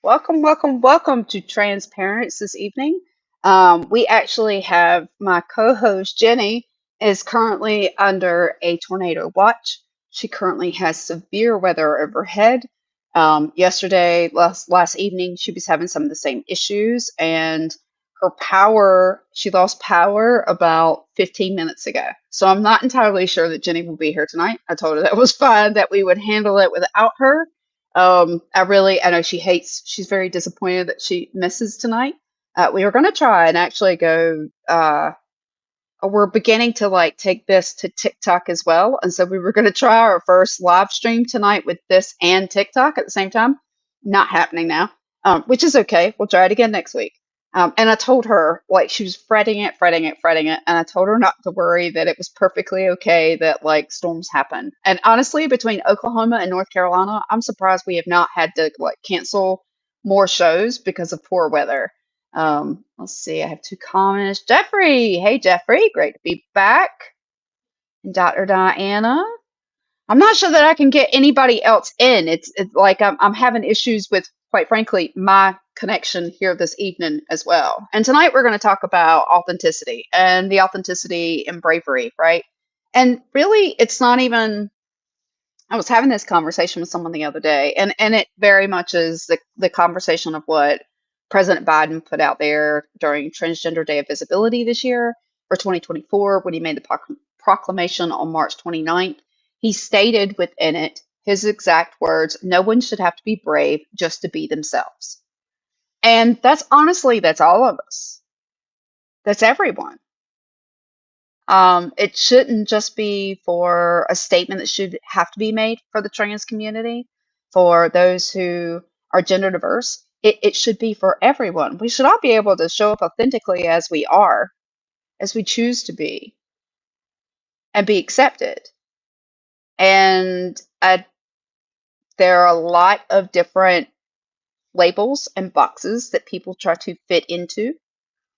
Welcome, welcome, welcome to TransParents this evening. We actually have my co-host Jenny is currently under a tornado watch. She currently has severe weather overhead. Yesterday, last evening, she was having some of the same issues, and she lost power about 15 minutes ago. So I'm not entirely sure that Jenny will be here tonight. I told her that was fine, that we would handle it without her. I know she's very disappointed that she misses tonight. We were going to try and actually go, we're beginning to like take this to TikTok as well. And so we were going to try our first live stream tonight with this and TikTok at the same time. Not happening now, which is okay. We'll try it again next week. And I told her, like, she was fretting it. And I told her not to worry, that it was perfectly okay that, like, storms happen. And honestly, between Oklahoma and North Carolina, I'm surprised we have not had to, like, cancel more shows because of poor weather. Let's see, I have two comments. Jeffrey, hey, Jeffrey, great to be back. And Dr. Diana. I'm not sure that I can get anybody else in. It's like I'm having issues with, quite frankly, my connection here this evening as well. And tonight we're going to talk about authenticity and the authenticity and bravery, right? And really, it's not even. I was having this conversation with someone the other day, and it very much is the conversation of what President Biden put out there during Transgender Day of Visibility this year, or 2024, when he made the proclamation on March 29th. He stated within it his exact words: no one should have to be brave just to be themselves. And that's honestly, that's all of us. That's everyone. It shouldn't just be for a statement that should have to be made for the trans community, for those who are gender diverse. It should be for everyone. We should all be able to show up authentically as we are, as we choose to be, and be accepted. And there are a lot of different labels and boxes that people try to fit into,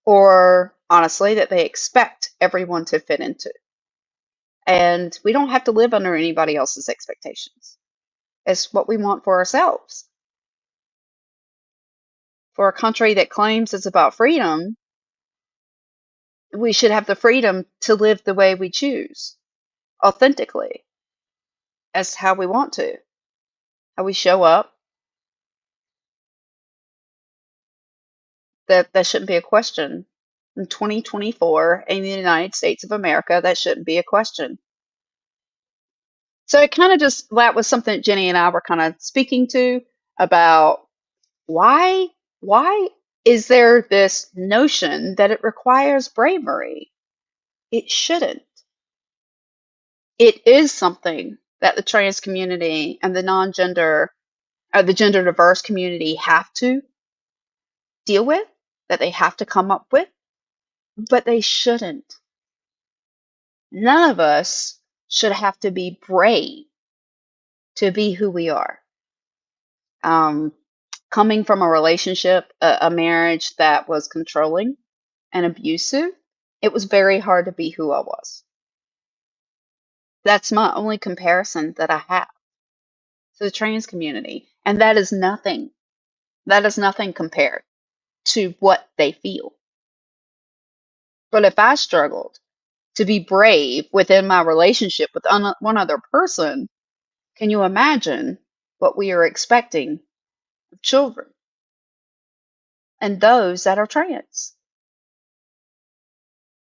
or honestly, that they expect everyone to fit into. And we don't have to live under anybody else's expectations. It's what we want for ourselves. For a country that claims it's about freedom, we should have the freedom to live the way we choose, authentically, as how we want to, how we show up. That shouldn't be a question. In 2024, in the United States of America, that shouldn't be a question. So it kind of just, that was something that Jenny and I were kind of speaking to about why is there this notion that it requires bravery? It shouldn't. It is something that the trans community and the non-gender or the gender diverse community have to deal with, that they have to come up with, but they shouldn't. None of us should have to be brave to be who we are. Coming from a relationship, a marriage that was controlling and abusive, it was very hard to be who I was. That's my only comparison that I have to the trans community. And that is nothing. That is nothing compared to what they feel. But if I struggled to be brave within my relationship with one other person, can you imagine what we are expecting of children and those that are trans?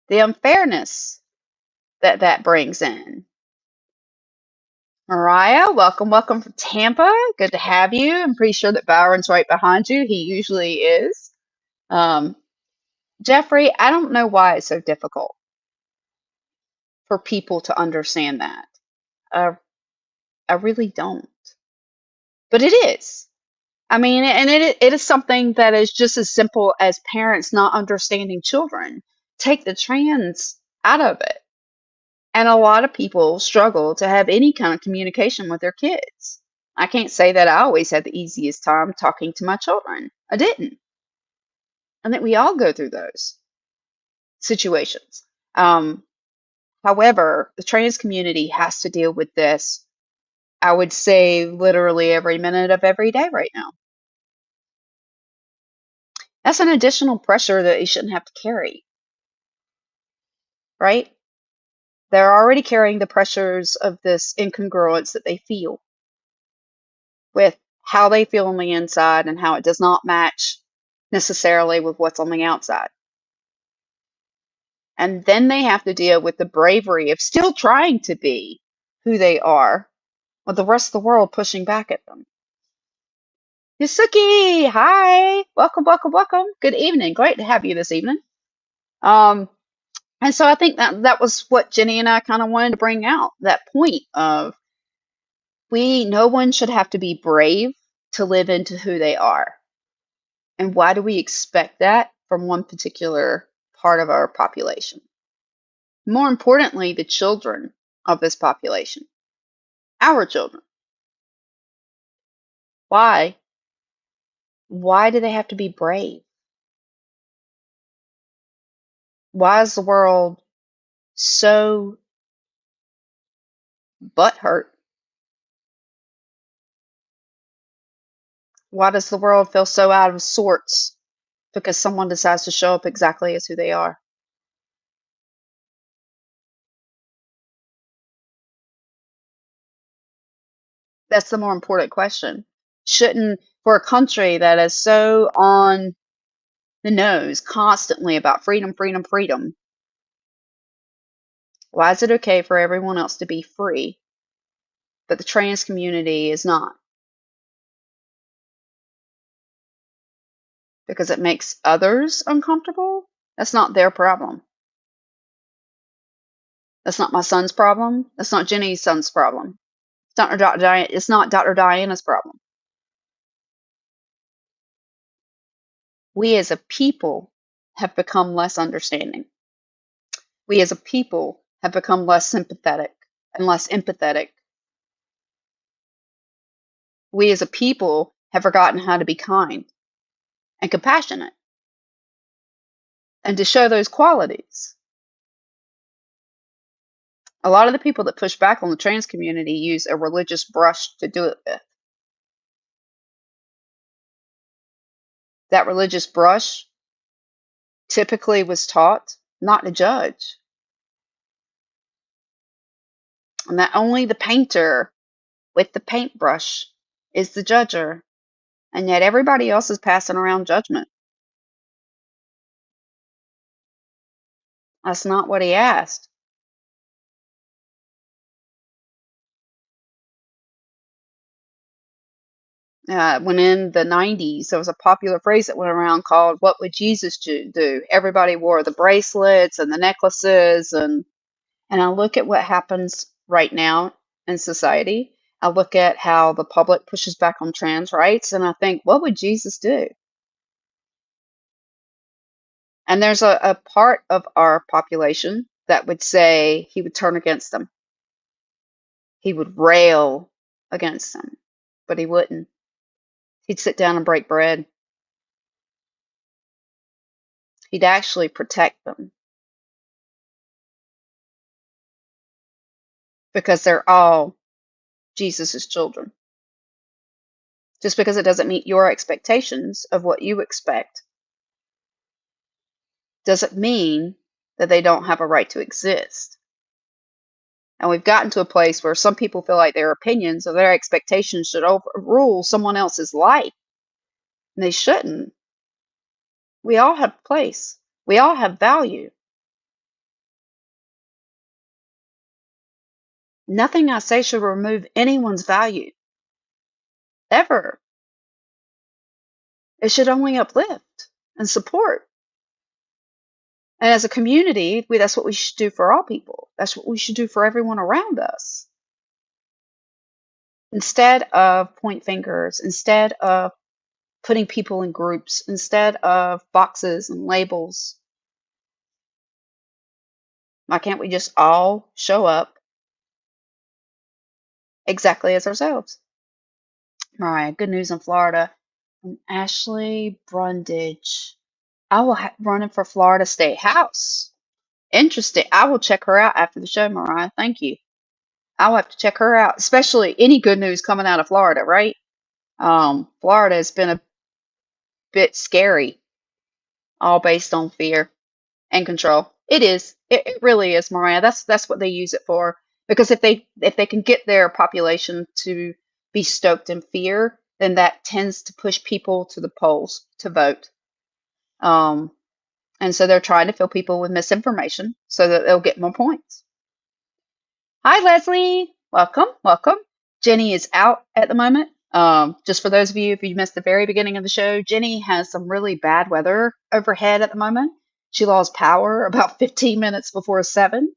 The unfairness that that brings in. Mariah, welcome, welcome from Tampa. Good to have you. I'm pretty sure that Byron's right behind you. He usually is. Um, Jeffrey, I don't know why it's so difficult for people to understand that. Uh, I really don't. But it is. I mean, and it is something that is just as simple as parents not understanding children. Take the trans out of it. And a lot of people struggle to have any kind of communication with their kids. I can't say that I always had the easiest time talking to my children. I didn't. I think we all go through those situations. However, the trans community has to deal with this, I would say, literally every minute of every day right now. That's an additional pressure that you shouldn't have to carry, right? They're already carrying the pressures of this incongruence that they feel with how they feel on the inside and how it does not match necessarily with what's on the outside. And then they have to deal with the bravery of still trying to be who they are with the rest of the world pushing back at them. Yusuki, hi, welcome, welcome, welcome. Good evening. Great to have you this evening. Um, and so I think that was what Jenni and I kind of wanted to bring out, that point of no one should have to be brave to live into who they are. And why do we expect that from one particular part of our population? More importantly, the children of this population, our children. Why? Why do they have to be brave? Why is the world so butthurt? Why does the world feel so out of sorts because someone decides to show up exactly as who they are? That's the more important question. Shouldn't, for a country that is so on the nose constantly about freedom, freedom, freedom, why is it okay for everyone else to be free, but the trans community is not? Because it makes others uncomfortable? That's not their problem. That's not my son's problem. That's not Jenny's son's problem. It's not Dr. Diana's problem. We as a people have become less understanding. We as a people have become less sympathetic and less empathetic. We as a people have forgotten how to be kind and compassionate and to show those qualities. A lot of the people that push back on the trans community use a religious brush to do it with. That religious brush typically was taught not to judge, and that only the painter with the paintbrush is the judger, and yet everybody else is passing around judgment. That's not what he asked. When in the 90s, there was a popular phrase that went around called, "What would Jesus do?" Everybody wore the bracelets and the necklaces, and I look at what happens right now in society. I look at how the public pushes back on trans rights, and I think, what would Jesus do? And there's a part of our population that would say he would turn against them. He would rail against them, but he wouldn't. He'd sit down and break bread. He'd actually protect them because they're all Jesus's children. Just because it doesn't meet your expectations of what you expect doesn't mean that they don't have a right to exist. And we've gotten to a place where some people feel like their opinions or their expectations should overrule someone else's life. And they shouldn't. We all have place. We all have value. Nothing I say should remove anyone's value. Ever. It should only uplift and support. And as a community, that's what we should do for all people. That's what we should do for everyone around us. Instead of point fingers, instead of putting people in groups, instead of boxes and labels, why can't we just all show up exactly as ourselves? All right, good news in Florida. From Ashley Brundage. I will running for Florida State House. Interesting. I will check her out after the show, Mariah. Thank you. I'll have to check her out, especially any good news coming out of Florida, right? Florida has been a bit scary all based on fear and control. It is. It really is, Mariah. That's what they use it for. Because if they can get their population to be stoked in fear, then that tends to push people to the polls to vote. Um, and so they're trying to fill people with misinformation so that they'll get more points. Hi, Leslie. Welcome, welcome. Jenny is out at the moment. Just for those of you, if you missed the very beginning of the show, Jenny has some really bad weather overhead at the moment. She lost power about 15 minutes before 7.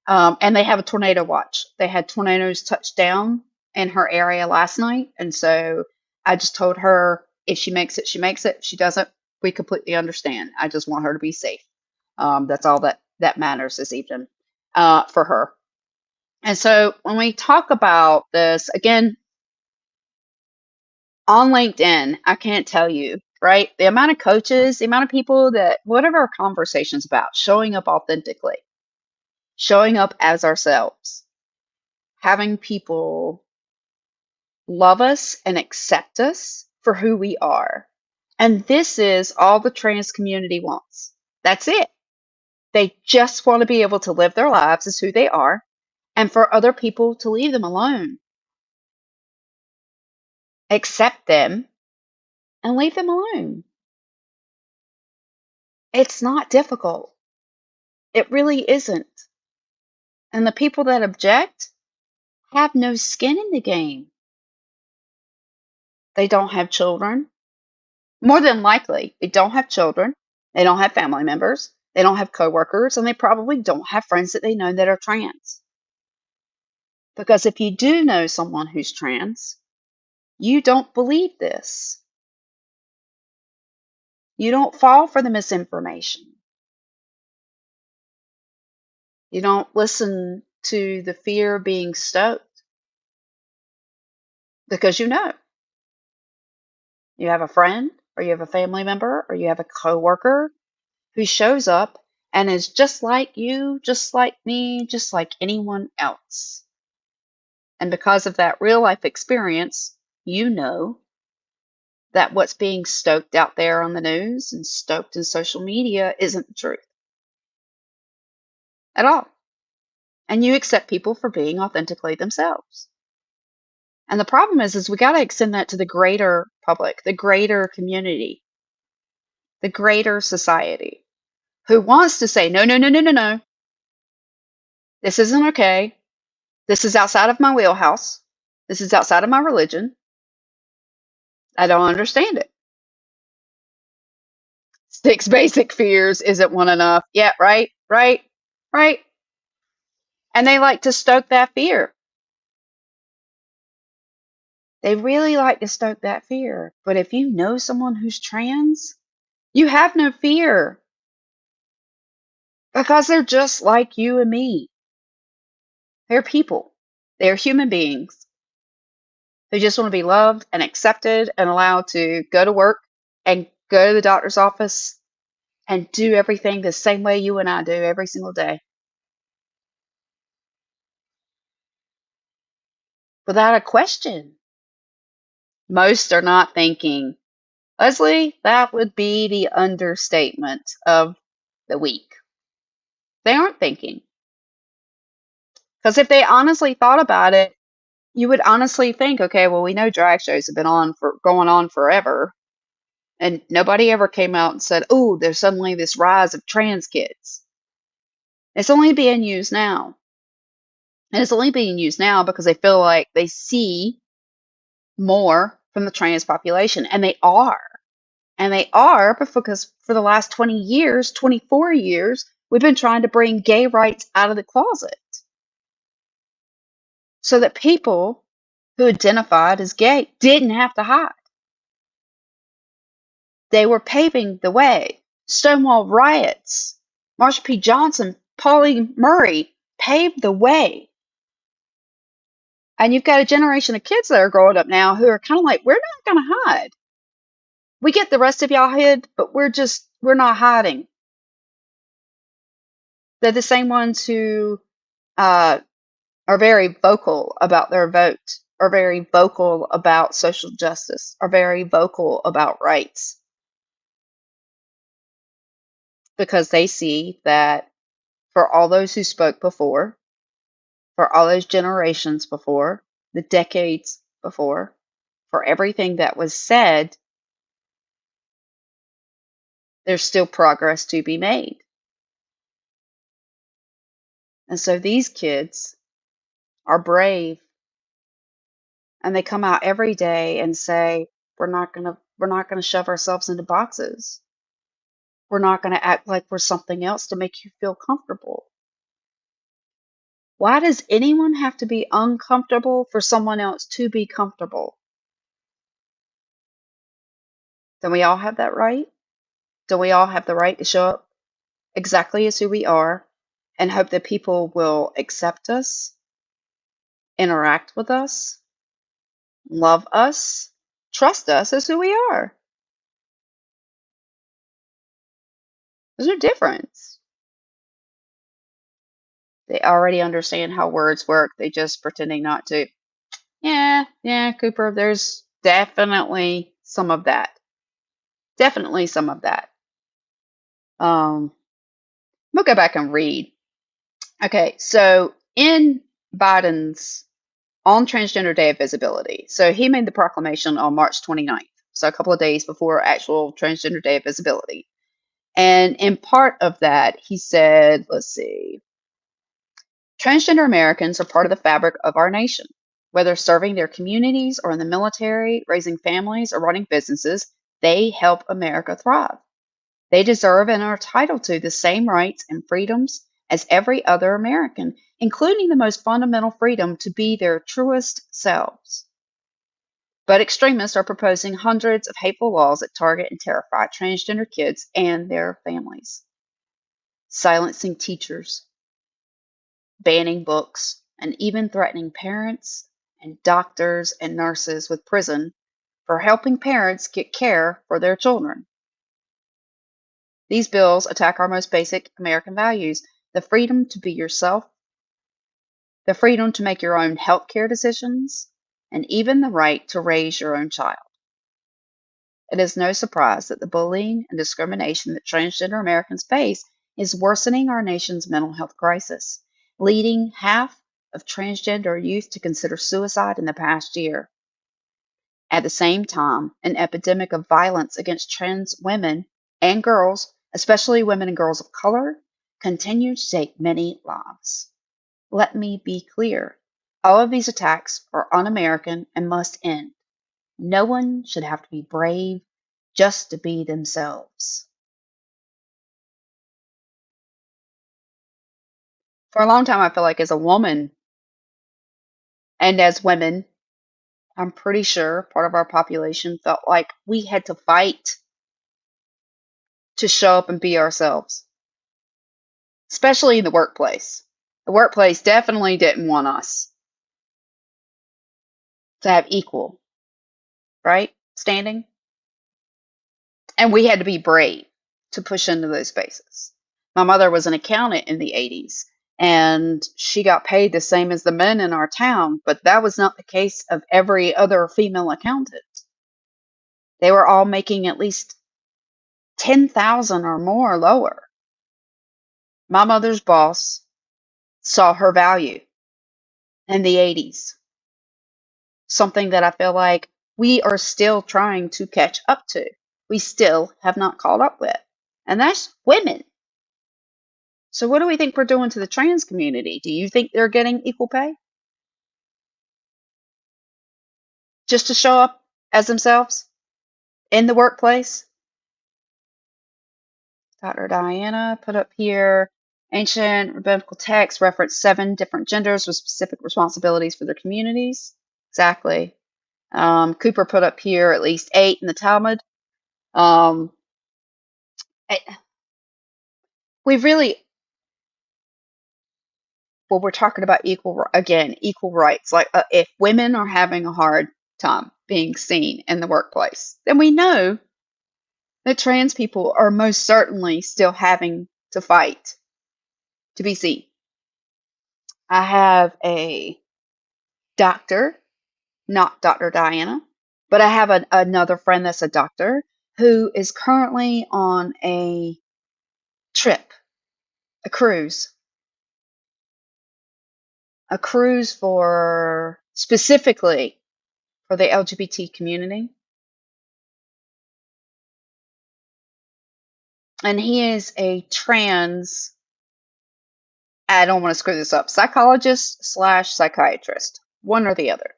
And they have a tornado watch. They had tornadoes touch down in her area last night. And so I just told her if she makes it, she makes it. If she doesn't, we completely understand. I just want her to be safe. That's all that matters this evening for her. And so when we talk about this, again, on LinkedIn, I can't tell you, right? The amount of coaches, the amount of people that, whatever our conversation's about, showing up authentically, showing up as ourselves, having people love us and accept us for who we are. And this is all the trans community wants. That's it. They just want to be able to live their lives as who they are and for other people to leave them alone, accept them, and leave them alone. It's not difficult. It really isn't. And the people that object have no skin in the game. They don't have children. More than likely, they don't have children. They don't have family members. They don't have coworkers, and they probably don't have friends that they know that are trans. Because if you do know someone who's trans, you don't believe this. You don't fall for the misinformation. You don't listen to the fear of being stoked because you know. You have a friend, or you have a family member, or you have a coworker who shows up and is just like you, just like me, just like anyone else. And because of that real life experience, you know that what's being stoked out there on the news and stoked in social media isn't the truth at all. And you accept people for being authentically themselves. And the problem is we got to extend that to the greater public, the greater community, the greater society, who wants to say, no, no, no, no, no, no. This isn't okay. This is outside of my wheelhouse. This is outside of my religion. I don't understand it. 6 basic fears isn't one enough. Yeah, right, right, right. And they like to stoke that fear. They really like to stoke that fear. But if you know someone who's trans, you have no fear because they're just like you and me. They're people. They're human beings who just want to be loved and accepted and allowed to go to work and go to the doctor's office and do everything the same way you and I do every single day without a question. Most are not thinking, Leslie, that would be the understatement of the week. They aren't thinking. Because if they honestly thought about it, you would honestly think, okay, well, we know drag shows have been going on forever. And nobody ever came out and said, oh, there's suddenly this rise of trans kids. It's only being used now. And it's only being used now because they feel like they see more from the trans population. And they are. And they are because for the last 20 years, 24 years, we've been trying to bring gay rights out of the closet so that people who identified as gay didn't have to hide. They were paving the way. Stonewall riots, Marsha P. Johnson, Pauli Murray paved the way. And you've got a generation of kids that are growing up now who are kind of like, we're not going to hide. We get the rest of y'all hid, but we're not hiding. They're the same ones who are very vocal about their vote, are very vocal about social justice, are very vocal about rights. because they see that for all those who spoke before, for all those generations before, the decades before, for everything that was said, there's still progress to be made. And so these kids are brave, and they come out every day and say, we're not going to shove ourselves into boxes. We're not going to act like we're something else to make you feel comfortable. Why does anyone have to be uncomfortable for someone else to be comfortable? Don't we all have that right? Don't we all have the right to show up exactly as who we are and hope that people will accept us, interact with us, love us, trust us as who we are? There's no difference. They already understand how words work. They just pretending not to. Yeah, Cooper, there's definitely some of that. Definitely some of that. We'll go back and read. Okay, so in Biden's on Transgender Day of Visibility, so he made the proclamation on March 29th, so a couple of days before actual Transgender Day of Visibility. And in part of that, he said, let's see, transgender Americans are part of the fabric of our nation. Whether serving their communities or in the military, raising families, or running businesses, they help America thrive. They deserve and are entitled to the same rights and freedoms as every other American, including the most fundamental freedom to be their truest selves. But extremists are proposing hundreds of hateful laws that target and terrify transgender kids and their families, silencing teachers, banning books, and even threatening parents and doctors and nurses with prison for helping parents get care for their children. These bills attack our most basic American values: the freedom to be yourself, the freedom to make your own healthcare decisions, and even the right to raise your own child. It is no surprise that the bullying and discrimination that transgender Americans face is worsening our nation's mental health crisis, leading half of transgender youth to consider suicide in the past year. At the same time, an epidemic of violence against trans women and girls, especially women and girls of color, continues to take many lives. Let me be clear. All of these attacks are un-American and must end. No one should have to be brave just to be themselves. For a long time, I feel like as a woman and as women, I'm pretty sure part of our population felt like we had to fight to show up and be ourselves, especially in the workplace. The workplace definitely didn't want us to have equal, right? Standing. And we had to be brave to push into those spaces. My mother was an accountant in the 80s, and she got paid the same as the men in our town, but that was not the case of every other female accountant. They were all making at least 10,000 or more lower. My mother's boss saw her value in the 80s, something that I feel like we are still trying to catch up to. We still have not caught up with. And that's women. So what do we think we're doing to the trans community? Do you think they're getting equal pay? Just to show up as themselves in the workplace? Dr. Diana put up here, ancient rabbinical texts reference 7 different genders with specific responsibilities for their communities. Exactly. Cooper put up here at least 8 in the Talmud. Um, eh, we really, well, we're talking about equal rights. Like if women are having a hard time being seen in the workplace, then we know that trans people are most certainly still having to fight to be seen. I have a doctor, not Dr. Diana, but I have another friend that's a doctor who is currently on a trip, a cruise, for specifically for the LGBT community. And he is a trans, I don't want to screw this up, psychologist slash psychiatrist, one or the other.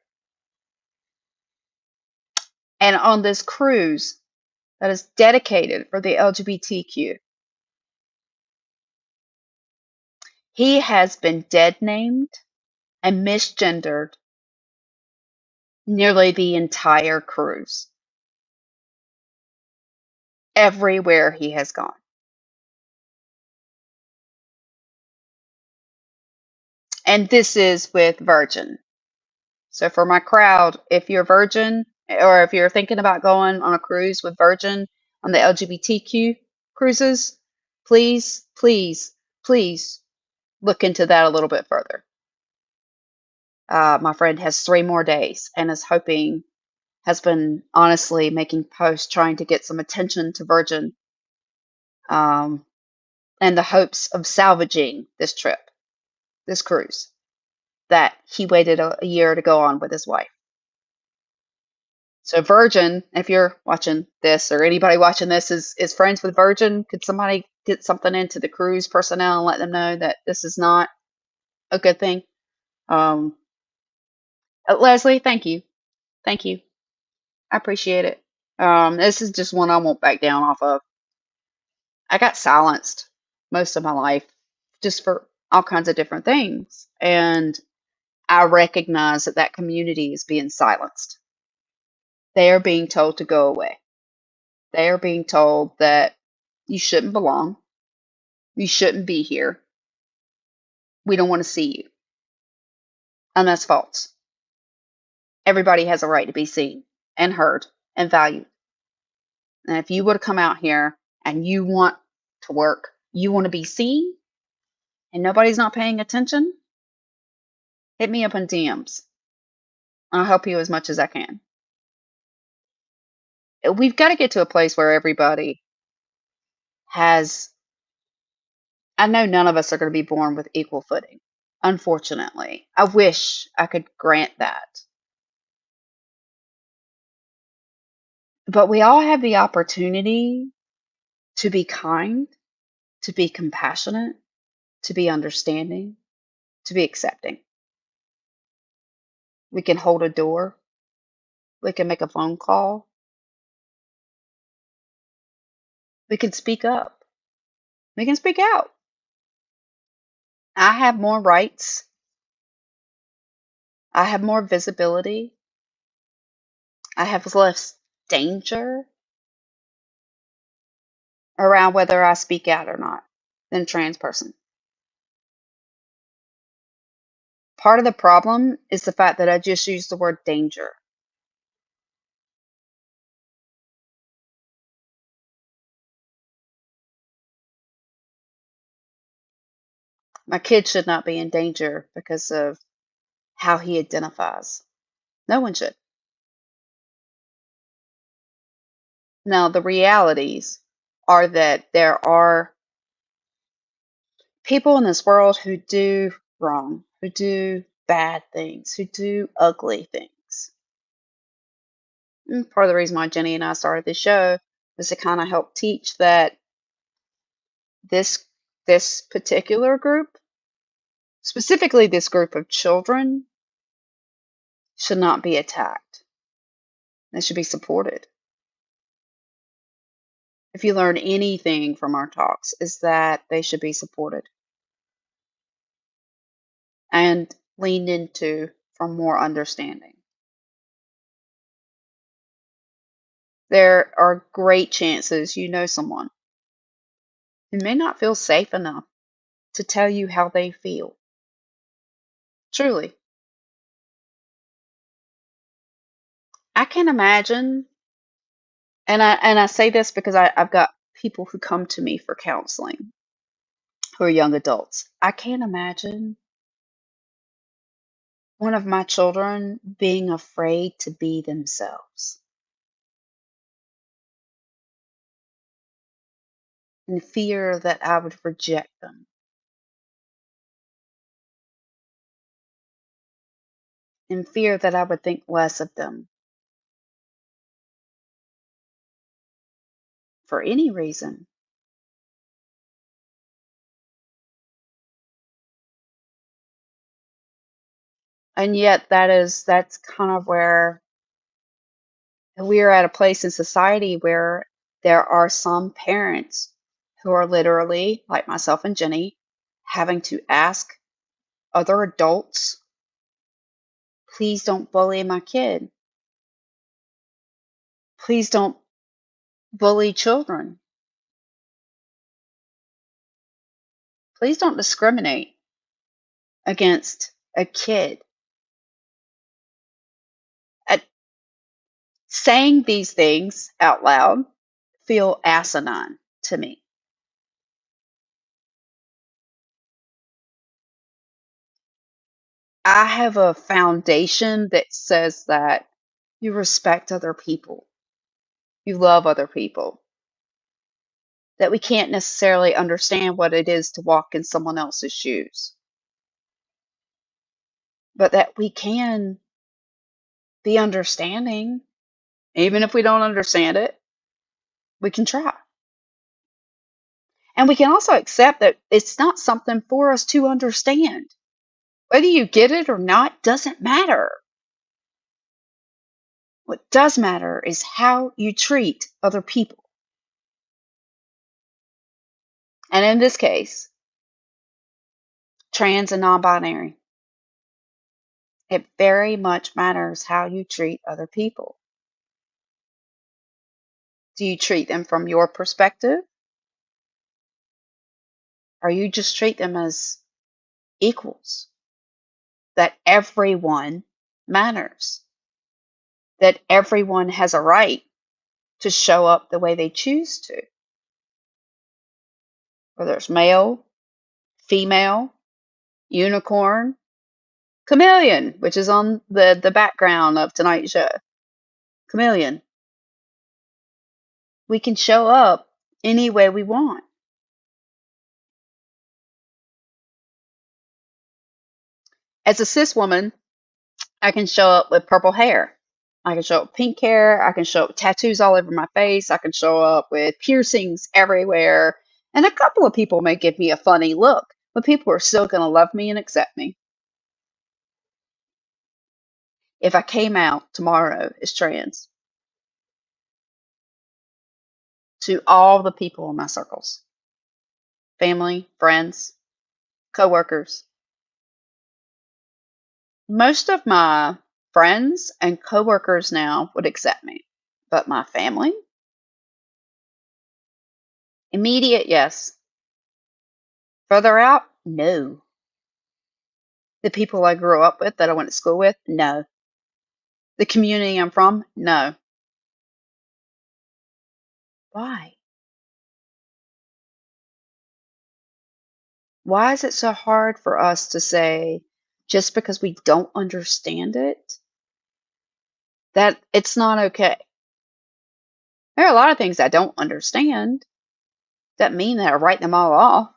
And on this cruise that is dedicated for the LGBTQ, he has been dead named and misgendered nearly the entire cruise, everywhere he has gone. And this is with Virgin. So for my crowd, if you're Virgin or if you're thinking about going on a cruise with Virgin on the LGBTQ cruises, please, please, please look into that a little bit further. My friend has 3 more days and is hoping, has been honestly making posts trying to get some attention to Virgin, and the hopes of salvaging this trip, this cruise that he waited a year to go on with his wife. So Virgin, if you're watching this or anybody watching this is friends with Virgin, could somebody get something into the cruise personnel and let them know that this is not a good thing? Leslie, thank you. Thank you. I appreciate it. This is just one I won't back down off of. I got silenced most of my life just for all kinds of different things. And I recognize that that community is being silenced. They are being told to go away. They are being told that you shouldn't belong. You shouldn't be here. We don't want to see you. And that's false. Everybody has a right to be seen and heard and valued. And if you were to come out here and you want to work, you want to be seen, and nobody's not paying attention, hit me up in DMs. I'll help you as much as I can. We've got to get to a place where everybody has, I know none of us are going to be born with equal footing, unfortunately. I wish I could grant that. But we all have the opportunity to be kind, to be compassionate, to be understanding, to be accepting. We can hold a door. We can make a phone call. We can speak up. We can speak out. I have more rights. I have more visibility. I have less danger around whether I speak out or not than a trans person. Part of the problem is the fact that I just used the word danger. My kid should not be in danger because of how he identifies. No one should. Now, the realities are that there are people in this world who do wrong, who do bad things, who do ugly things. And part of the reason why Jenni and I started this show was to kind of help teach that this particular group, specifically this group of children, should not be attacked. They should be supported. If you learn anything from our talks, is that they should be supported and leaned into for more understanding. There are great chances you know someone who may not feel safe enough to tell you how they feel. Truly. I can imagine, and I say this because I've got people who come to me for counseling who are young adults. I can't imagine one of my children being afraid to be themselves. in fear that I would reject them, in fear that I would think less of them for any reason. And yet that's kind of where we are at a place in society where there are some parents who are literally, like myself and Jenny, having to ask other adults, please don't bully my kid. Please don't bully children. Please don't discriminate against a kid. At saying these things out loud feel asinine to me. I have a foundation that says that you respect other people, you love other people, that we can't necessarily understand what it is to walk in someone else's shoes, but that we can be understanding. Even if we don't understand it, we can try. And we can also accept that it's not something for us to understand. Whether you get it or not doesn't matter. What does matter is how you treat other people. And in this case, trans and non binary. It very much matters how you treat other people. Do you treat them from your perspective? Or you just treat them as equals? That everyone matters. That everyone has a right to show up the way they choose to. Whether it's male, female, unicorn, chameleon, which is on the background of tonight's show. Chameleon. We can show up any way we want. As a cis woman, I can show up with purple hair. I can show up with pink hair. I can show up with tattoos all over my face. I can show up with piercings everywhere. And a couple of people may give me a funny look, but people are still going to love me and accept me. If I came out tomorrow as trans to all the people in my circles, family, friends, coworkers, most of my friends and coworkers now would accept me. But my family, immediate, yes. Further out, no. The people I grew up with, that I went to school with, no. The community I'm from, no. Why? Why is it so hard for us to say, just because we don't understand it, that it's not okay? There are a lot of things I don't understand. Doesn't mean that I write them all off.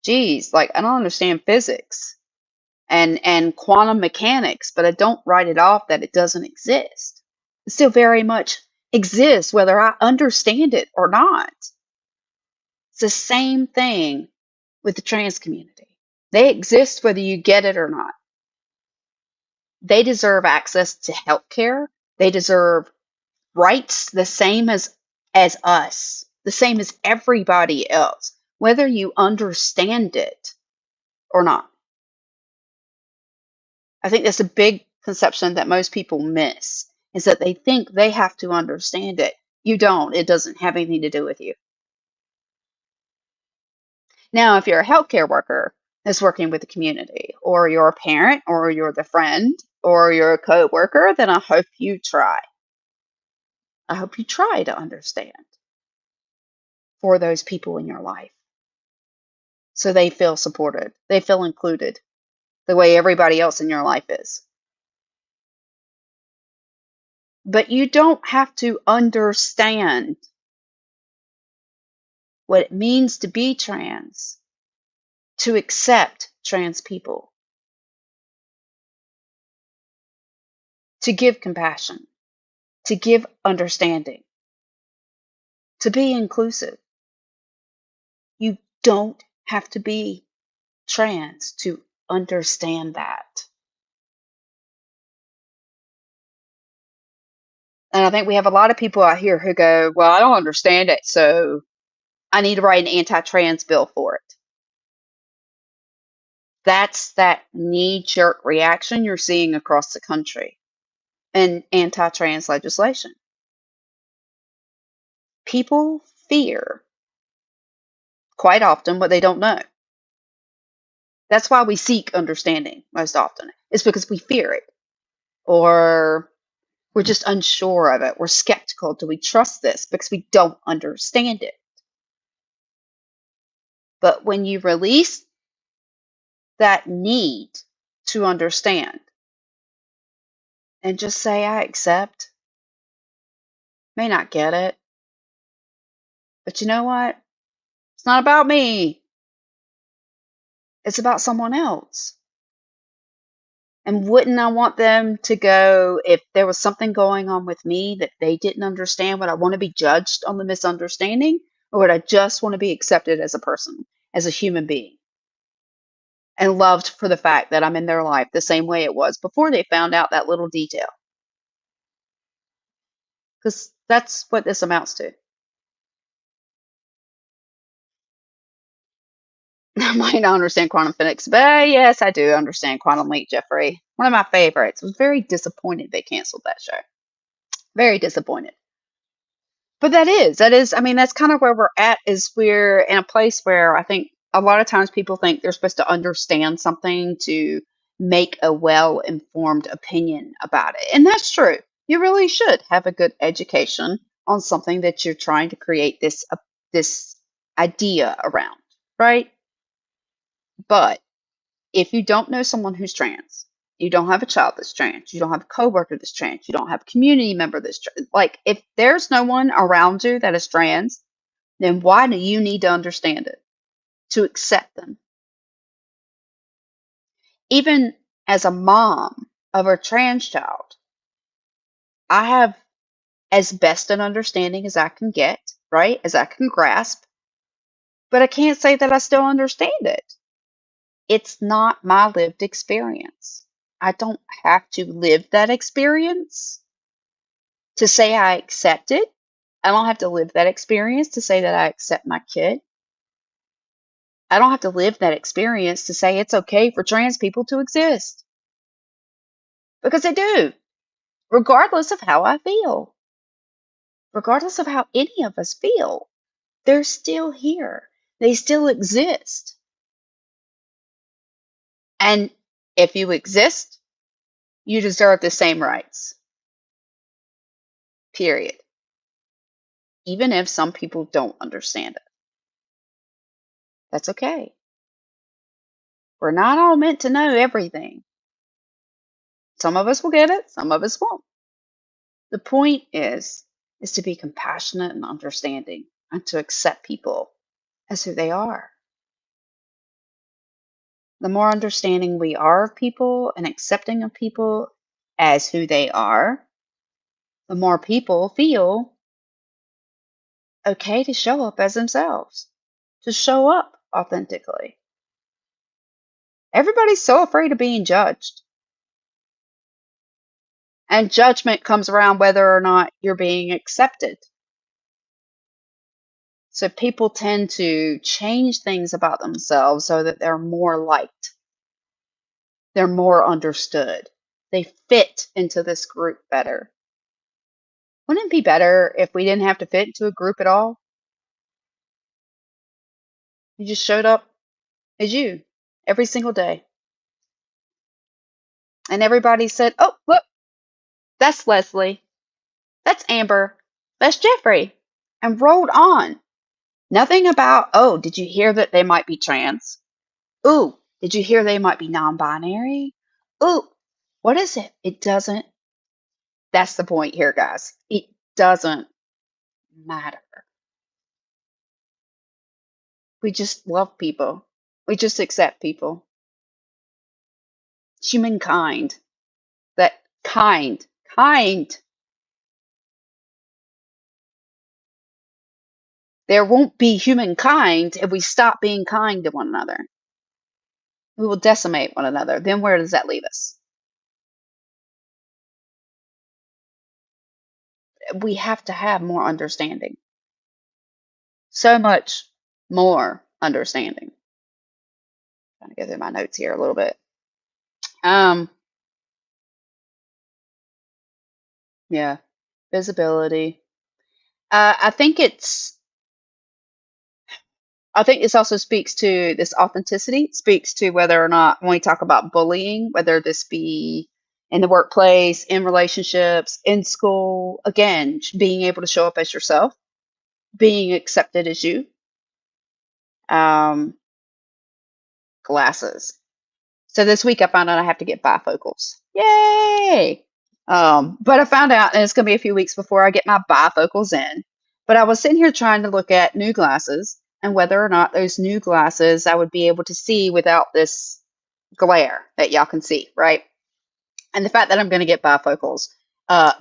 Geez, like I don't understand physics and quantum mechanics, but I don't write it off that it doesn't exist. It still very much exists whether I understand it or not. It's the same thing with the trans community. They exist whether you get it or not. They deserve access to health care. They deserve rights the same as us, the same as everybody else, whether you understand it or not. I think that's a big conception that most people miss, is that they think they have to understand it. You don't. It doesn't have anything to do with you. Now, if you're a healthcare worker that's working with the community, or you're a parent, or you're the friend, or you're a co-worker, then I hope you try. I hope you try to understand for those people in your life so they feel supported, they feel included the way everybody else in your life is. But you don't have to understand what it means to be trans, to accept trans people, to give compassion, to give understanding, to be inclusive. You don't have to be trans to understand that. And I think we have a lot of people out here who go, well, I don't understand it, so I need to write an anti-trans bill for it. That's that knee-jerk reaction you're seeing across the country in anti-trans legislation. People fear quite often what they don't know. That's why we seek understanding most often. It's because we fear it, or we're just unsure of it. We're skeptical. Do we trust this? Because we don't understand it. But when you release that need to understand and just say, I accept, may not get it, but you know what? It's not about me. It's about someone else. And wouldn't I want them to go, if there was something going on with me that they didn't understand, would I want to be judged on the misunderstanding? Or would I just want to be accepted as a person, as a human being, and loved for the fact that I'm in their life the same way it was before they found out that little detail? Because that's what this amounts to. I might not understand quantum physics, but yes, I do understand Quantum Leap, Jeffrey. One of my favorites. I was very disappointed they canceled that show. Very disappointed. But I mean, that's kind of where we're at, is we're in a place where I think a lot of times people think they're supposed to understand something to make a well-informed opinion about it. And that's true. You really should have a good education on something that you're trying to create this idea around, right? But if you don't know someone who's trans, you don't have a child that's trans, you don't have a coworker that's trans, you don't have a community member that's trans, like if there's no one around you that is trans, then why do you need to understand it to accept them? Even as a mom of a trans child, I have as best an understanding as I can get, right? As I can grasp, but I can't say that I still understand it. It's not my lived experience. I don't have to live that experience to say I accept it. I don't have to live that experience to say that I accept my kid. I don't have to live that experience to say it's okay for trans people to exist. Because they do, regardless of how I feel, regardless of how any of us feel. They're still here. They still exist. And if you exist, you deserve the same rights. Period. Even if some people don't understand it. That's okay. We're not all meant to know everything. Some of us will get it, some of us won't. The point is to be compassionate and understanding and to accept people as who they are. The more understanding we are of people and accepting of people as who they are, the more people feel okay to show up as themselves, to show up authentically. Everybody's so afraid of being judged. And judgment comes around whether or not you're being accepted. So people tend to change things about themselves so that they're more liked, they're more understood, they fit into this group better. Wouldn't it be better if we didn't have to fit into a group at all? You just showed up as you every single day. And everybody said, oh, look, that's Leslie. That's Amber. That's Jeffrey. And rolled on. Nothing about, oh, did you hear that they might be trans? Ooh, did you hear they might be non-binary? Ooh, what is it? It doesn't. That's the point here, guys. It doesn't matter. We just love people. We just accept people. Humankind. That kind. There won't be humankind if we stop being kind to one another. We will decimate one another. Then where does that leave us? We have to have more understanding. So much more understanding. Trying to go through my notes here a little bit. Yeah, visibility. I think this also speaks to this authenticity. It speaks to whether or not when we talk about bullying, whether this be in the workplace, in relationships, in school, again, being able to show up as yourself, being accepted as you. Um, Glasses. So this week I found out I have to get bifocals. Yay! But I found out, and it's going to be a few weeks before I get my bifocals in. But I was sitting here trying to look at new glasses and whether or not those new glasses I would be able to see without this glare that y'all can see, right? And the fact that I'm going to get bifocals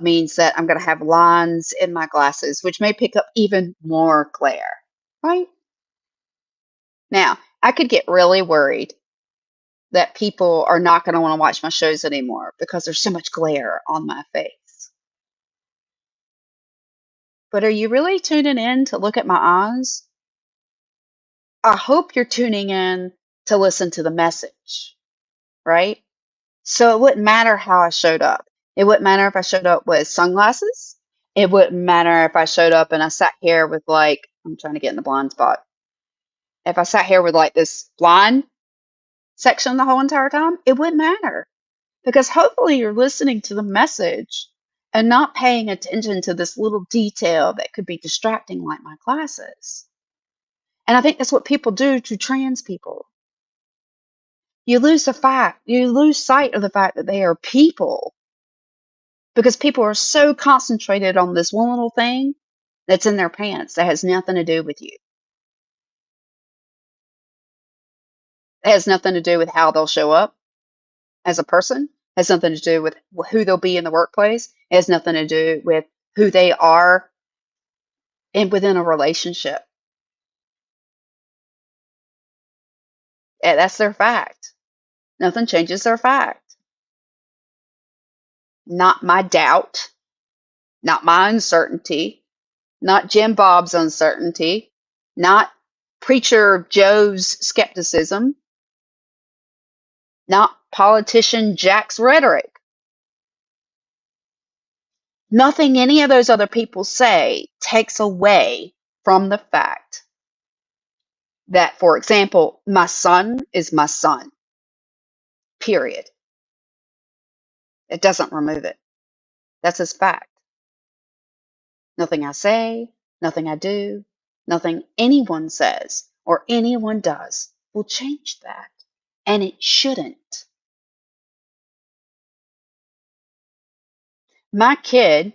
means that I'm going to have lines in my glasses, which may pick up even more glare, right? Now, I could get really worried that people are not going to want to watch my shows anymore because there's so much glare on my face. But are you really tuning in to look at my eyes? I hope you're tuning in to listen to the message, right? So it wouldn't matter how I showed up. It wouldn't matter if I showed up with sunglasses. It wouldn't matter if I showed up and I sat here with like, I'm trying to get in the blind spot. If I sat here with like this blind section the whole entire time, it wouldn't matter. Because hopefully you're listening to the message and not paying attention to this little detail that could be distracting, like my glasses. And I think that's what people do to trans people. You lose sight of the fact that they are people because people are so concentrated on this one little thing that's in their pants that has nothing to do with you. It has nothing to do with how they'll show up as a person. It has nothing to do with who they'll be in the workplace. It has nothing to do with who they are and within a relationship. That's their fact. Nothing changes their fact. Not my doubt, not my uncertainty, not Jim Bob's uncertainty, not Preacher Joe's skepticism, not politician Jack's rhetoric. Nothing any of those other people say takes away from the fact that, for example, my son is my son, period. It doesn't remove it. That's his fact. Nothing I say, nothing I do, nothing anyone says or anyone does will change that. And it shouldn't. My kid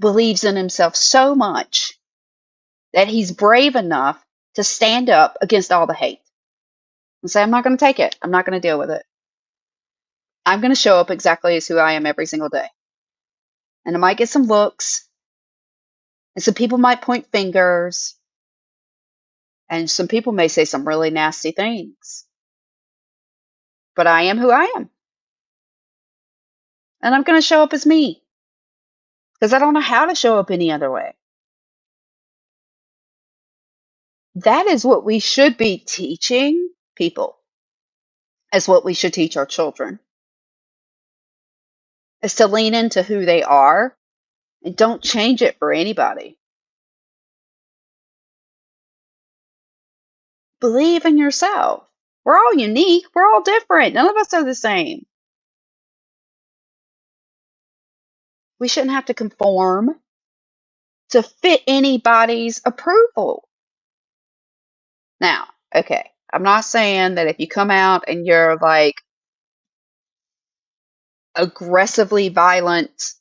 believes in himself so much that he's brave enough to stand up against all the hate and say, I'm not going to take it. I'm not going to deal with it. I'm going to show up exactly as who I am every single day. And I might get some looks, and some people might point fingers, and some people may say some really nasty things. But I am who I am. And I'm going to show up as me because I don't know how to show up any other way. That is what we should be teaching people. Is what we should teach our children. Is to lean into who they are and don't change it for anybody. Believe in yourself. We're all unique. We're all different. None of us are the same. We shouldn't have to conform to fit anybody's approval. Now, okay, I'm not saying that if you come out and you're like aggressively violent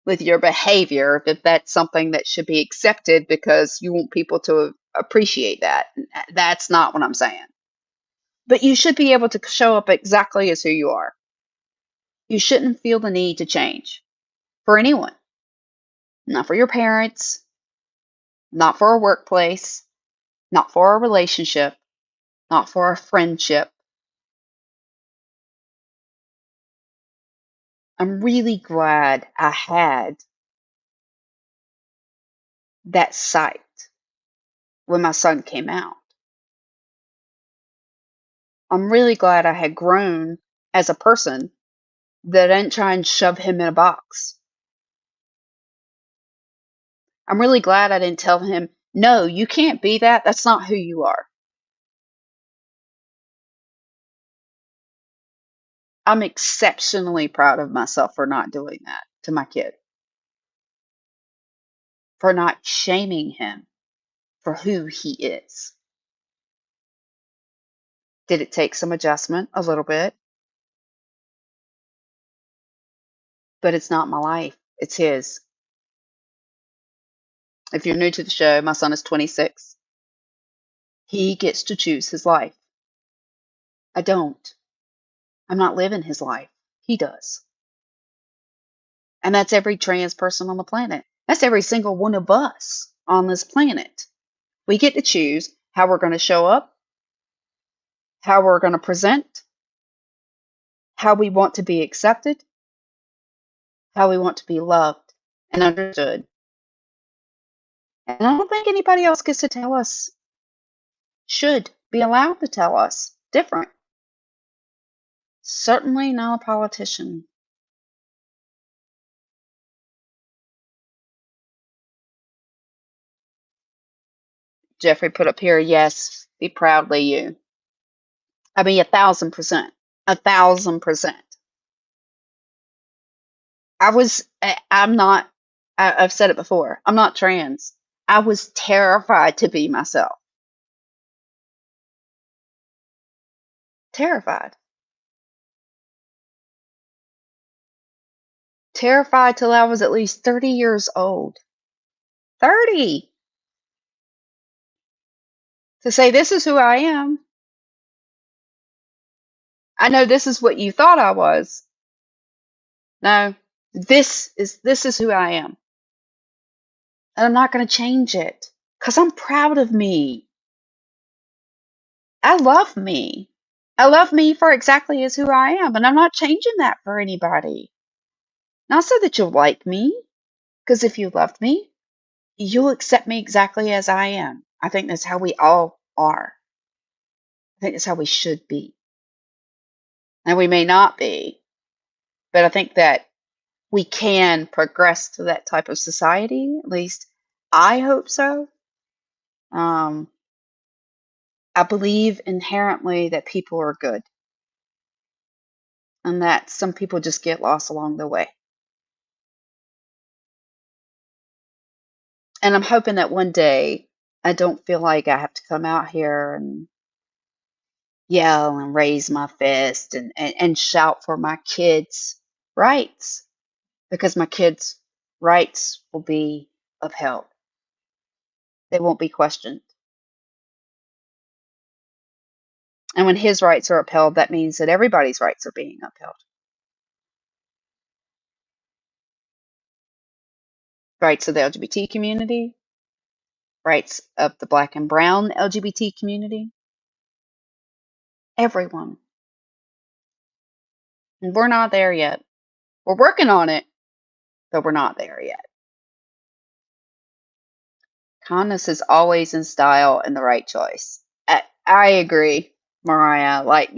with your behavior, if that's something that should be accepted because you want people to appreciate that. That's not what I'm saying. But you should be able to show up exactly as who you are. You shouldn't feel the need to change for anyone, not for your parents, not for a workplace, not for a relationship, not for a friendship. I'm really glad I had that sight when my son came out. I'm really glad I had grown as a person that I didn't try and shove him in a box. I'm really glad I didn't tell him, no, you can't be that. That's not who you are. I'm exceptionally proud of myself for not doing that to my kid, for not shaming him for who he is. Did it take some adjustment? A little bit, but it's not my life. It's his. If you're new to the show, my son is 26. He gets to choose his life. I don't. I'm not living his life. He does. And that's every trans person on the planet. That's every single one of us on this planet. We get to choose how we're going to show up, how we're going to present, how we want to be accepted, how we want to be loved and understood. And I don't think anybody else gets to tell us, should be allowed to tell us different. Certainly not a politician. Jeffrey put up here, yes, be proudly you. I mean, 1,000%. 1,000%. I'm not, I've said it before, I'm not trans. I was terrified to be myself. Terrified. Terrified till I was at least 30 years old. 30! To say, this is who I am. I know this is what you thought I was. No, this is who I am. And I'm not going to change it because I'm proud of me. I love me. I love me for exactly as who I am. And I'm not changing that for anybody. Not so that you'll like me, because if you loved me, you'll accept me exactly as I am. I think that's how we all are. I think that's how we should be. And we may not be, but I think that we can progress to that type of society. At least I hope so. Um, I believe inherently that people are good and that some people just get lost along the way. And I'm hoping that one day I don't feel like I have to come out here and yell and raise my fist and shout for my kids' rights, because my kids' rights will be upheld. They won't be questioned. And when his rights are upheld, that means that everybody's rights are being upheld. Rights of the LGBT community, rights of the Black and brown LGBT community, everyone. And we're not there yet. We're working on it, but we're not there yet. Kindness is always in style and the right choice. I agree, Mariah. Like,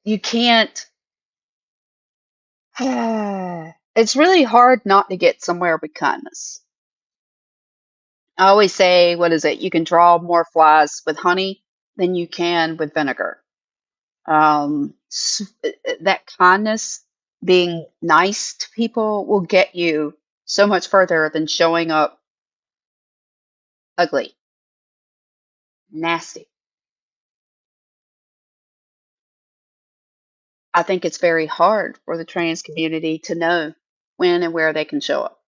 you can't. It's really hard not to get somewhere with kindness. I always say, what is it? You can draw more flies with honey than you can with vinegar. That kindness, being nice to people, will get you so much further than showing up ugly, nasty. I think it's very hard for the trans community to know when and where they can show up.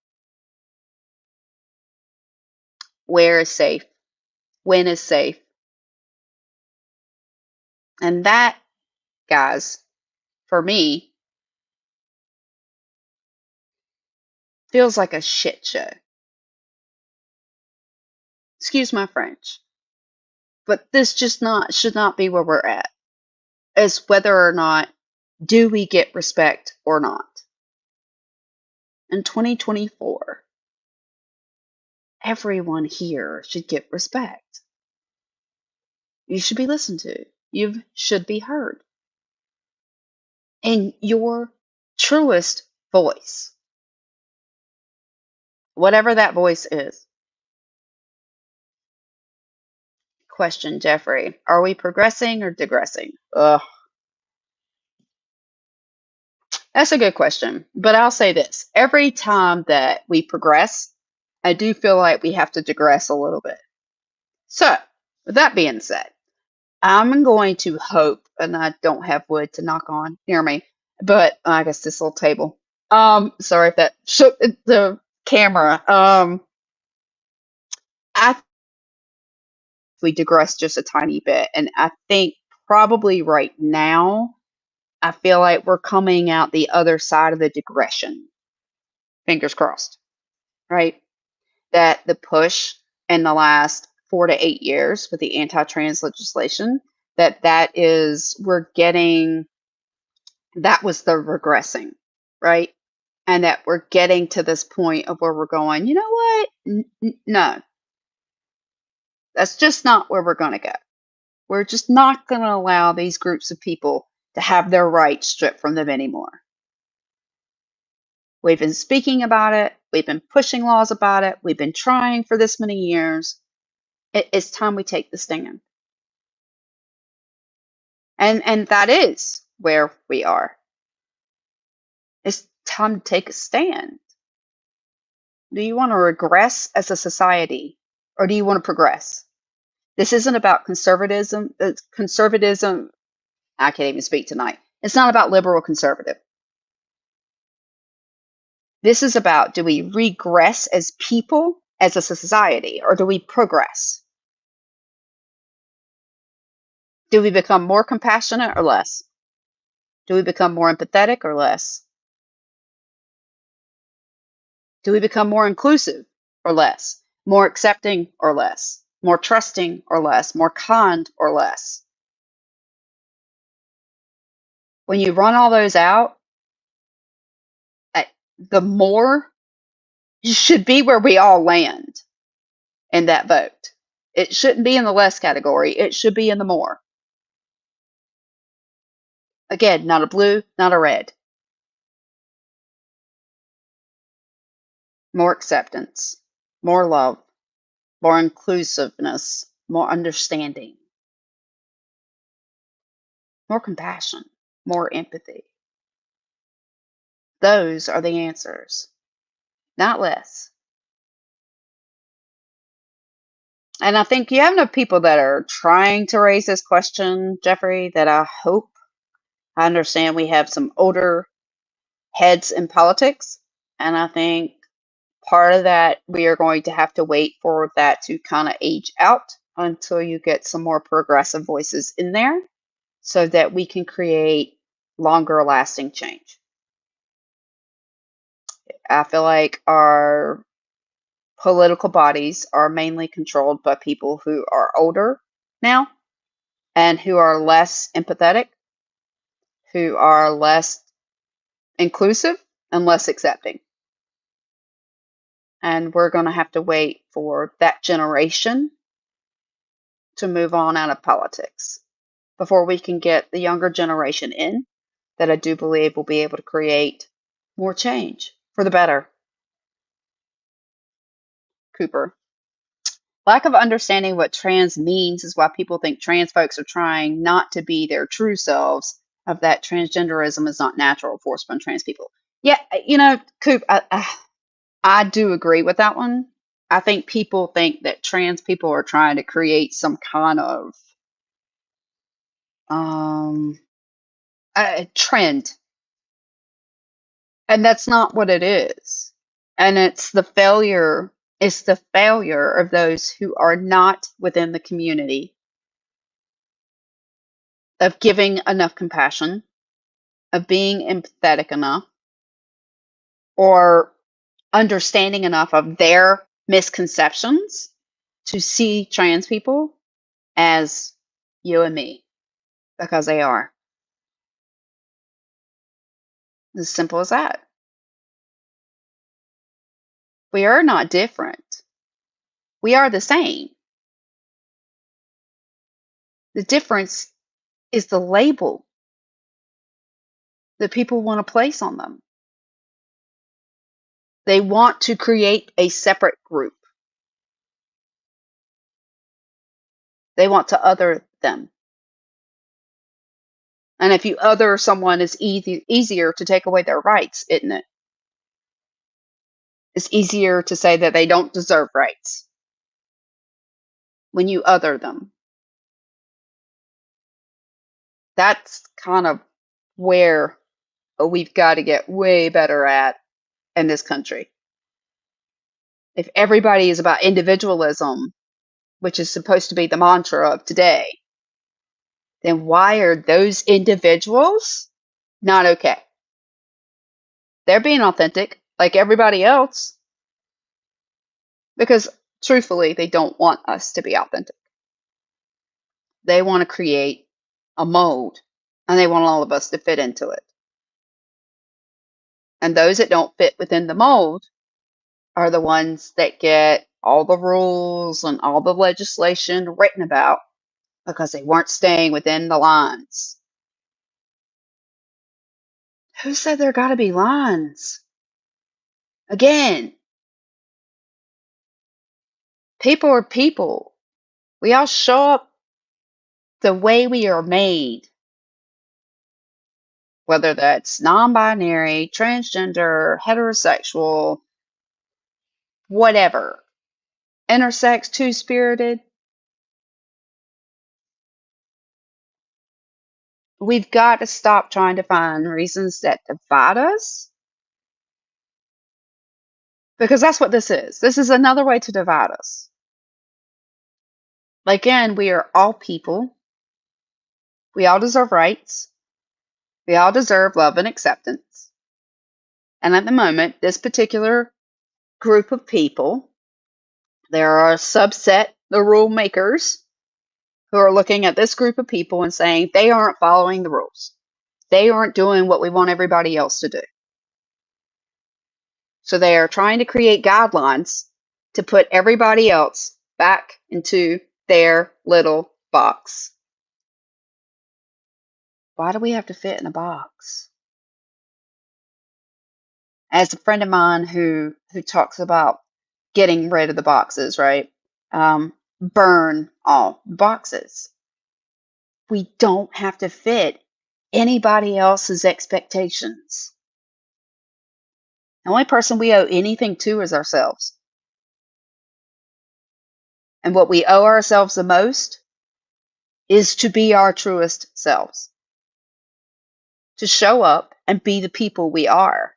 where is safe, when is safe. And that, guys, for me, feels like a shit show. Excuse my French. But this just not should not be where we're at. As whether or not do we get respect or not. In 2024, everyone here should get respect. You should be listened to. You should be heard. In your truest voice. Whatever that voice is. Question, Jeffrey. Are we progressing or digressing? Ugh. That's a good question. But I'll say this. Every time that we progress, I do feel like we have to digress a little bit. So, with that being said, I'm going to hope, and I don't have wood to knock on near me, but I guess this little table. Sorry if that shook the camera. I think we digress just a tiny bit, and I think probably right now, I feel like we're coming out the other side of the digression. Fingers crossed, right? That the push in the last 4 to 8 years with the anti-trans legislation, that is we're getting that was the regressing, right? And that we're getting to this point of where we're going, you know what? No, that's just not where we're going to go. We're just not going to allow these groups of people to have their rights stripped from them anymore. We've been speaking about it. We've been pushing laws about it. We've been trying for this many years. It's time we take the stand. And that is where we are. It's time to take a stand. Do you want to regress as a society or do you want to progress? This isn't about conservatism. Conservatism, I can't even speak tonight. It's not about liberal conservative. This is about, do we regress as people, as a society, or do we progress? Do we become more compassionate or less? Do we become more empathetic or less? Do we become more inclusive or less? More accepting or less? More trusting or less? More kind or less? When you run all those out, uh, the more should be where we all land in that vote. It shouldn't be in the less category. It should be in the more. Again, not a blue, not a red. More acceptance, more love, more inclusiveness, more understanding, more compassion, more empathy. Those are the answers, not less. And I think you have enough people that are trying to raise this question, Jeffrey, that I understand we have some older heads in politics. And I think part of that, we are going to have to wait for that to kind of age out until you get some more progressive voices in there so that we can create longer lasting change. I feel like our political bodies are mainly controlled by people who are older now and who are less empathetic, who are less inclusive, and less accepting. And we're going to have to wait for that generation to move on out of politics before we can get the younger generation in that I do believe will be able to create more change for the better. Cooper. Lack of understanding what trans means is why people think trans folks are trying not to be their true selves, of that transgenderism is not natural forced on trans people. Yeah, Coop, I do agree with that one. I think people think that trans people are trying to create some kind of um, a trend, and that's not what it is. And it's the failure It's the failure of those who are not within the community of giving enough compassion, of being empathetic enough, or understanding enough of their misconceptions to see trans people as you and me, because they are. As simple as that. We are not different. We are the same. The difference is the label that people want to place on them. They want to create a separate group. They want to other them. And if you other someone, it's easier to take away their rights, isn't it? It's easier to say that they don't deserve rights when you other them. That's kind of where we've got to get way better at in this country. If everybody is about individualism, which is supposed to be the mantra of today, then why are those individuals not okay? They're being authentic like everybody else because truthfully, they don't want us to be authentic. They want to create a mold and they want all of us to fit into it. And those that don't fit within the mold are the ones that get all the rules and all the legislation written about because they weren't staying within the lines. Who said there got to be lines? Again, people are people. We all show up the way we are made, whether that's non binary, transgender, heterosexual, whatever, intersex, two spirited. We've got to stop trying to find reasons that divide us because that's what this is. This is another way to divide us. Again, we are all people. We all deserve rights. We all deserve love and acceptance. And at the moment, this particular group of people, there are a subset, the rule makers, who are looking at this group of people and saying they aren't following the rules. They aren't doing what we want everybody else to do. So they are trying to create guidelines to put everybody else back into their little box. Why do we have to fit in a box? As a friend of mine who talks about getting rid of the boxes, right? Burn all boxes. We don't have to fit anybody else's expectations. The only person we owe anything to is ourselves. And what we owe ourselves the most is to be our truest selves, to show up and be the people we are.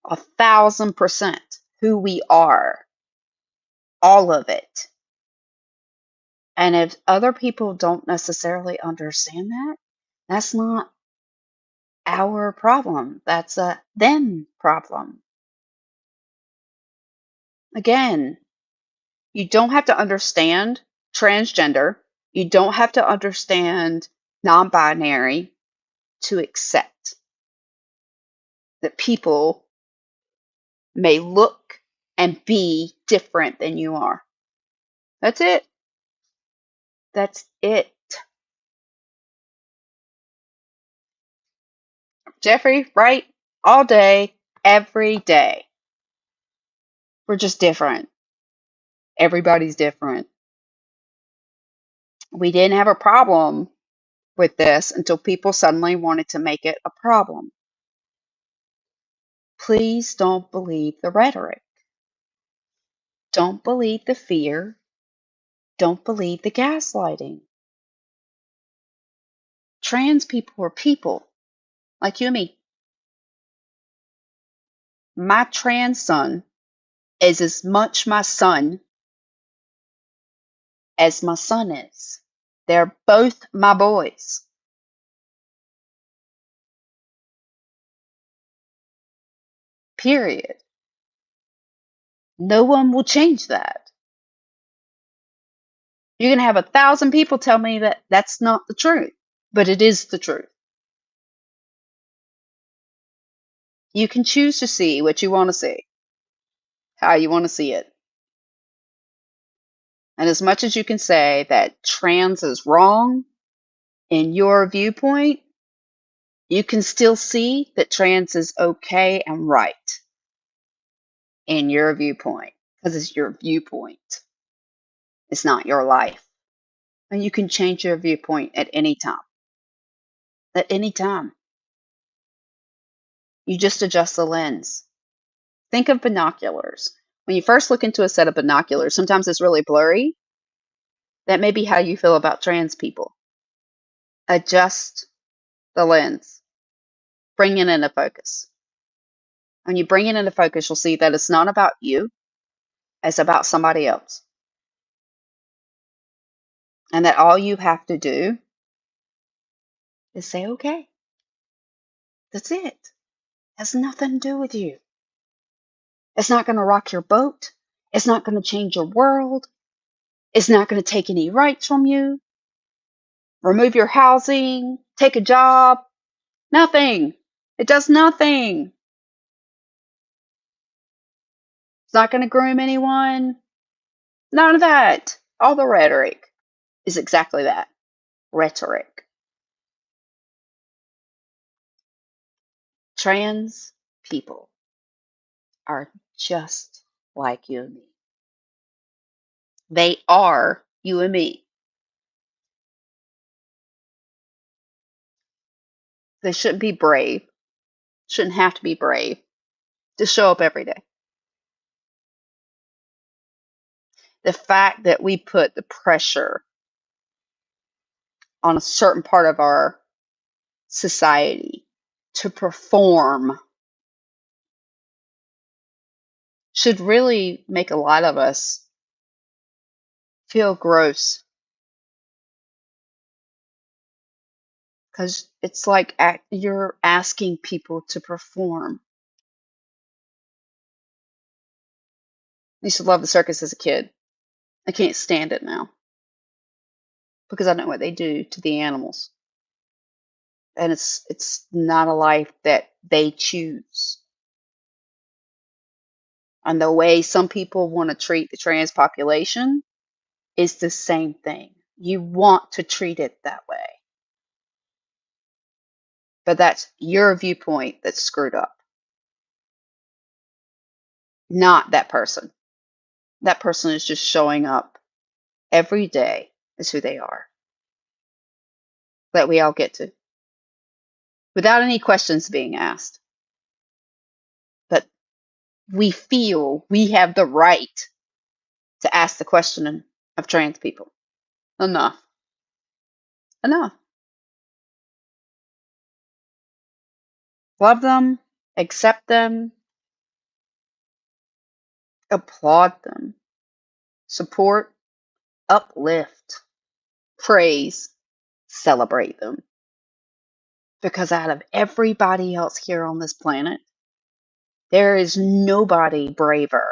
1,000% who we are. All of it. And if other people don't necessarily understand that, that's not our problem. That's a them problem. Again, you don't have to understand transgender. You don't have to understand non binary to accept that people may look and be different than you are. That's it. That's it. Jeffrey, right? All day, every day. We're just different. Everybody's different. We didn't have a problem with this until people suddenly wanted to make it a problem. Please don't believe the rhetoric. Don't believe the fear. Don't believe the gaslighting. Trans people are people like you and me. My trans son is as much my son as my son is. They're both my boys. Period. No one will change that. You can have 1,000 people tell me that that's not the truth, but it is the truth. You can choose to see what you want to see, how you want to see it. And as much as you can say that trans is wrong in your viewpoint, you can still see that trans is okay and right in your viewpoint because it's your viewpoint. It's not your life. And you can change your viewpoint at any time. At any time. You just adjust the lens. Think of binoculars. When you first look into a set of binoculars, sometimes it's really blurry. That may be how you feel about trans people. Adjust the lens. Bring it into focus. When you bring it into focus, you'll see that it's not about you, it's about somebody else. And that all you have to do is say, okay, that's it. It has nothing to do with you. It's not going to rock your boat. It's not going to change your world. It's not going to take any rights from you. Remove your housing, take a job. Nothing. It does nothing. It's not going to groom anyone. None of that. All the rhetoric is exactly that. Rhetoric. Trans people are just like you and me. They are you and me. They shouldn't be brave. Shouldn't have to be brave. Just show up every day. The fact that we put the pressure on a certain part of our society to perform should really make a lot of us feel gross because it's like you're asking people to perform. I used to love the circus as a kid. I can't stand it now because I know what they do to the animals. And it's not a life that they choose. And the way some people want to treat the trans population is the same thing. You want to treat it that way. But that's your viewpoint that's screwed up, not that person. That person is just showing up every day as who they are. That we all get to, without any questions being asked. But we feel we have the right to ask the question of trans people. Enough. Enough. Love them, accept them, applaud them, support, uplift, praise, celebrate them. Because out of everybody else here on this planet, there is nobody braver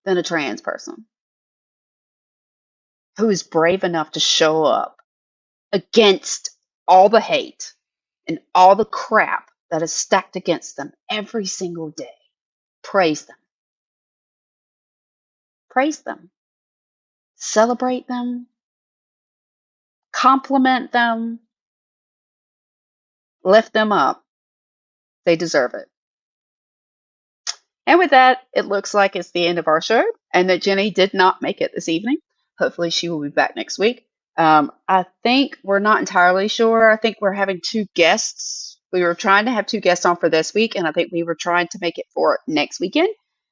than a trans person who is brave enough to show up against all the hate and all the crap that is stacked against them every single day. Praise them. Praise them. Celebrate them. Compliment them. Lift them up. They deserve it. And with that, it looks like it's the end of our show and that Jenni did not make it this evening. Hopefully, she will be back next week. I think we're not entirely sure. I think we're having two guests. We were trying to have two guests on for this week, and I think we were trying to make it for next weekend.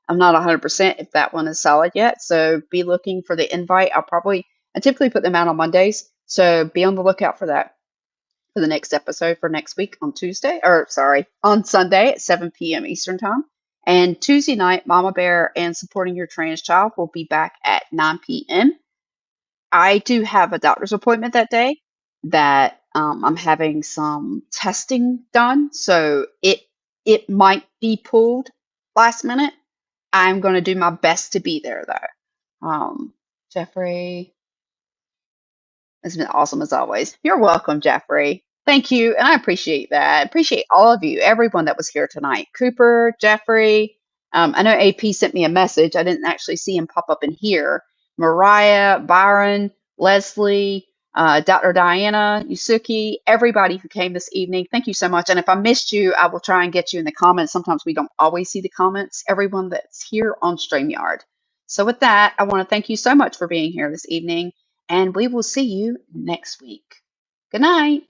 I'm not 100% if that one is solid yet, so be looking for the invite. I typically put them out on Mondays, so be on the lookout for that for the next episode for next week on on Sunday at 7 p.m. Eastern Time. And Tuesday night, Mama Bear and Supporting Your Trans Child will be back at 9 p.m. I do have a doctor's appointment that day that I'm having some testing done, so it might be pulled last minute. I'm going to do my best to be there though. Jeffrey, it's been awesome as always. You're welcome, Jeffrey. Thank you, and I appreciate that. I appreciate all of you, everyone that was here tonight. Cooper, Jeffrey. I know AP sent me a message. I didn't actually see him pop up in here. Mariah, Byron, Leslie, Dr. Diana, Yusuki, everybody who came this evening. Thank you so much. And if I missed you, I will try and get you in the comments. Sometimes we don't always see the comments. Everyone that's here on StreamYard. So with that, I want to thank you so much for being here this evening, and we will see you next week. Good night.